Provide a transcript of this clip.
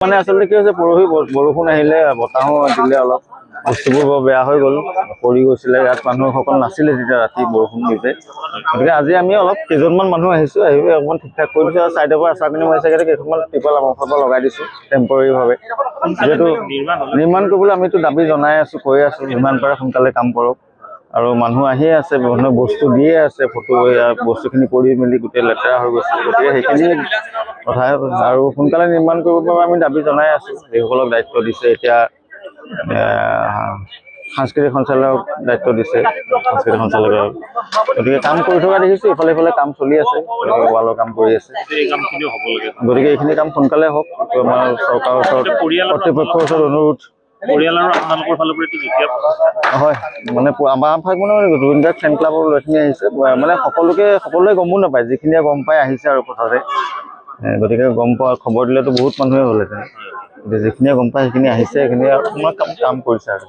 মানে আসলে কি হৈছে পৰহি বৰষুণ আহিলে বতাহো দিলে অলপ বস্তুবোৰ বৰ বেয়া হৈ গ'ল পৰি গৈছিলে ইয়াত মানুহসকল নাছিলে যেতিয়া ৰাতি বৰষুণ দিছে গতিকে আজি আমি অলপ কেইজনমান মানুহ আহিছোঁ আহি অকণমান ঠিক ঠাক কৰি দিছোঁ আৰু ছাইডৰ পৰা আচাৰখিনি মাৰিছে কেইখনমান টিপাল আমাৰ ফালৰ পৰা লগাই দিছোঁ টেম্পৰেৰীভাৱে যিহেতু নিৰ্মাণ কৰিবলৈ আমিতো দাবী জনাই আছোঁ কৈ আছোঁ যিমান পাৰে সোনকালে কাম কৰক আৰু মানুহ আহিয়ে আছে বিভিন্ন বস্তু দিয়ে আছে ফটো বস্তুখিনি পৰি মেলি গোটেই লেতেৰা হৈ গৈছে গতিকে সেইখিনি কথা আৰু সোনকালে নিৰ্মাণ কৰিবৰ বাবে আমি দাবী জনাই আছোঁ এইসকলক দায়িত্ব দিছে এতিয়া সাংস্কৃতিক সঞ্চালকক দায়িত্ব দিছে সাংস্কৃতিক সঞ্চালকে গতিকে কাম কৰি থকা দেখিছোঁ ইফালে ইফালে কাম চলি আছে ৱালৰ কাম কৰি আছে গতিকে এইখিনি কাম সোনকালে হওক আমাৰ চৰকাৰৰ ওচৰত কৰ্তৃপক্ষৰ ওচৰত অনুৰোধ হয় মানে আমাৰ ভাগ মানে জুবিনদাক ফেন ক্লাবৰ ল'ৰাখিনি আহিছে মানে সকলোৱে গমো নাপায় যিখিনিয়ে গম পাই আহিছে আৰু কথাতে গতিকে গম পোৱা খবৰ দিলেতো বহুত মানুহে হ'লহেঁতেন যিখিনিয়ে গম পায় সেইখিনি আহিছে সেইখিনি আপোনাৰ কাম কৰিছে আৰু